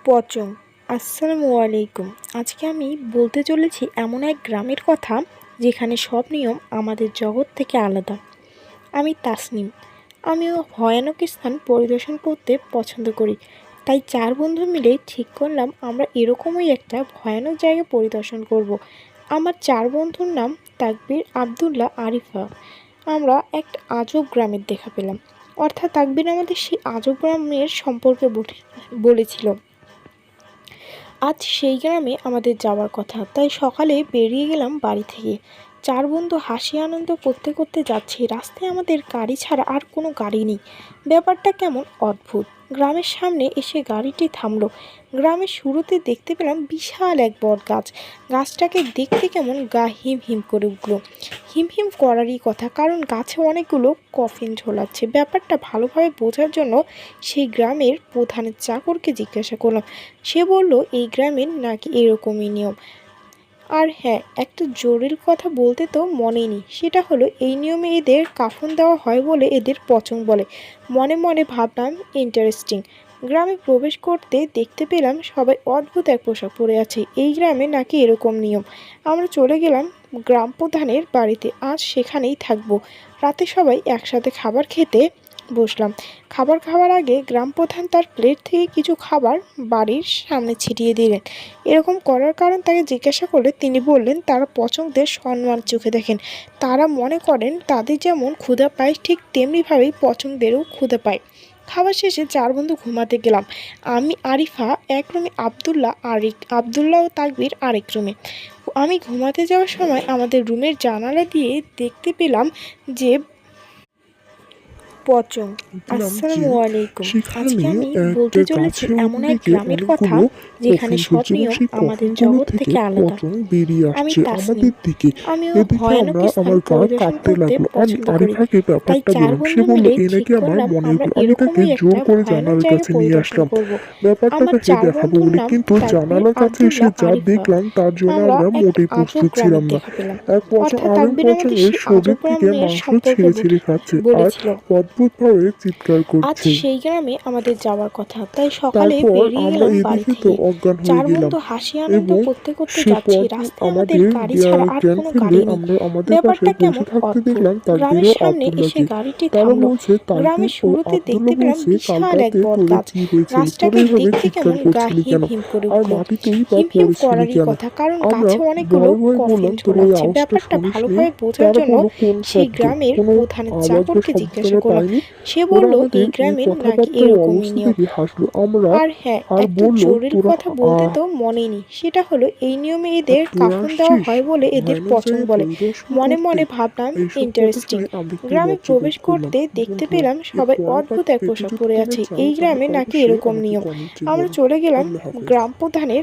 পচং। আসসালামু আলাইকুম। আজকে আমি বলতে চলেছি এমন এক গ্রামের কথা যেখানে সব নিয়ম আমাদের জগৎ থেকে আলাদা। আমি তাসনিম। আমিও ভয়ানক স্থান পরিদর্শন করতে পছন্দ করি। তাই 4 বন্ধু মিলে ঠিক করলাম আমরা এরকমই একটা ভয়ানক জায়গা পরিদর্শন করব। আমার 4 বন্ধুর নাম তাকবীর, আব্দুল্লাহ, আরিফা। আমরা একটা আজব গ্রামের দেখা পেলাম। অর্থাৎ তাকবীর আমাদের সেই আজব গ্রামের সম্পর্কে বলেছিল। আজ সেই গ্রামে আমাদের যাওয়ার কথা, তাই সকালে বেরিয়ে গেলাম বাড়ি থেকে। 4 বন্ধু হাসি আনন্দ করতে করতে যাচ্ছি। রাস্তায় আমাদের গাড়ি ছাড়া আর কোনো গাড়ি নেই। ব্যাপারটা কেমন অদ্ভুত। গ্রামের সামনে এসে গাড়িটি থামলো। গ্রামের শুরুতে দেখতে পেলাম বিশাল এক বট গাছ। গাছটাকে দেখতে কেমন গা হিম হিম করে উঠল। হিম হিম করারই কথা, কারণ গাছে অনেকগুলো কফিন ঝোলাচ্ছে। ব্যাপারটা ভালোভাবে বোঝার জন্য সেই গ্রামের প্রধানের চাকরকে জিজ্ঞাসা করলাম। সে বলল এই গ্রামের নাকি এরকমই নিয়ম। আর হ্যাঁ, একটা জরুরি কথা বলতে তো মনে নেই, সেটা হলো এই নিয়মে এদের কাফন দেওয়া হয় বলে এদের পচং বলে। মনে মনে ভাবলাম ইন্টারেস্টিং। গ্রামে প্রবেশ করতে দেখতে পেলাম সবাই অদ্ভুত এক পোশাক পরে আছে। এই গ্রামে নাকি এরকম নিয়ম। আমরা চলে গেলাম গ্রাম প্রধানের বাড়িতে। আজ সেখানেই থাকবো। রাতে সবাই একসাথে খাবার খেতে বসলাম। খাবার খাওয়ার আগে গ্রাম প্রধান তার প্লেট থেকে কিছু খাবার বাড়ির সামনে ছিটিয়ে দিলেন। এরকম করার কারণ তাকে জিজ্ঞাসা করলে তিনি বললেন তারা পছন্দের সম্মান চোখে দেখেন। তারা মনে করেন তাদের যেমন ক্ষুধা পায় ঠিক তেমনিভাবেই পছন্দেরও ক্ষুধা পায়। খাবার শেষে 4 বন্ধু ঘুমাতে গেলাম। আমি আরিফা এক রুমে, আবদুল্লাহ ও তাকবীর আরেক রুমে। আমি ঘুমাতে যাওয়ার সময় আমাদের রুমের জানালা দিয়ে দেখতে পেলাম যে পচং। দেখলাম যে আসসালামু আলাইকুম। আজকে সেখানে আমি বলতে একটা চলেছি গাছের এমন এক দিকে গ্রামের কথা অনেকগুলো যেখানে কফিন সব ঝুলছে এবং নিয়ম সেই আমাদের কফিনগুলো জগৎ থেকে থেকে আলাদা। পচন বেরিয়ে আমি আসছে তাসনিম। আমাদের দিকে। আমিও এদিকে ভয়ানক আমরা স্থান আমার গা পরিদর্শন কাঁপতে করতে লাগলো। আমি পছন্দ করি। আরিফাকে তাই ব্যাপারটা 4 বললাম, সে বন্ধু বললো মিলে এ ঠিক নাকি আমার করলাম মনের আমরা ভুল। আমি তাকে এরকমই জোর একটা করে ভয়ানক জানালার জায়গা কাছে নিয়ে পরিদর্শন আসলাম করব। ব্যাপারটা আমার তাকে 4 দেখাবো বন্ধুর বলে, নাম কিন্তু তাকবীর, জানালার কাছে এসে আব্দুল্লাহ, যা আরিফা। দেখলাম তার জন্য আমরা আমরা একটা মোটেই আজব প্রস্তুত গ্রামের ছিলাম না। দেখা পেলাম। এক পচন অর্থাৎ আরেক তাকবীর আমাদের পচনের সেই আজব শরীর থেকে গ্রামের মাংস সম্পর্কে ছিঁড়ে ছিঁড়ে খাচ্ছে আর বলেছিল। অদ্ভুতভাবে চিৎকার আজ করছে। সেই গ্রামে আমাদের যাওয়ার কথা, তাই সকালে তারপর বেরিয়ে আমরা গেলাম বাড়ি এদিকে তো থেকে। অজ্ঞান হয়ে 4 গেলাম বন্ধু হাসি আনন্দ এবং করতে করতে সে যাচ্ছি। পরদিন রাস্তায় আমাদের আমাদের গাড়ি ছাড়া আর জ্ঞান কোনো ফিরলে গাড়ি নেই। আমরা আমাদের পাশে ব্যাপারটা বসে কেমন থাকতে অদ্ভুত। দেখলাম তাকবীর গ্রামের ও সামনে এসে আব্দুল্লাহকে। গাড়িটি তারা থামলো। বলছে তাকবীর গ্রামের ও শুরুতে দেখতে আব্দুল্লাহ পেলাম বলছে কাল বিশাল এক রাতে বট তোরে গাছ। কি হয়েছিল, তোরা গাছটাকে এভাবে দেখতে চিৎকার কেমন গা করছিলি হিম কেন, হিম করে আর উঠল। মাটিতেই বা হিম হিম পড়েছিলি করারই কেন? কথা, কারণ আমরা গাছে অনেকগুলো ভয়ে ভয়ে কফিন বললাম তোর ওই ঝোলাচ্ছে। আওয়াজটা ব্যাপারটা শুনিসনি? ভালোভাবে বোঝার তারা জন্য বললো কোন সেই শব্দ, গ্রামের কোনো প্রধানের আওয়াজ বা চাকরকে শব্দ তো জিজ্ঞাসা আমরা করলাম। পাইনি। সে ওরা বলল এই আমাদের এই গ্রামের নাকি কথাবার্তা ও এরকমই অবস্থা নিয়ম। দেখে হাসলো আমরা আর হ্যাঁ, আর একটা বললো জরুরি তোরা কথা বলতে তো মনেই নেই, সেটা হলো এই নিয়মে আর এদের তোরা কাফন দেওয়া আসছিস হয় বলে এদের ভয়ানক পচন জায়গায় বলে। পরিদর্শন মনে করতে? মনে ভাবলাম এইসব কথা ইন্টারেস্টিং। শুনে আমি একটু গ্রামে লজ্জা বোধ প্রবেশ করলাম। করতে দেখতে বন্ধুরা, পেলাম এর সবাই পরের অদ্ভুত পার্ট এক পেতে পোশাক যদি পরে তোমরা আছে। চাও এই তাহলে গ্রামে নাকি অবশ্যই এরকম আমাকে নিয়ম। কমেন্টে আমরা জানাও। চলে গেলাম আল্লাহ হাফেজ। গ্রাম প্রধানের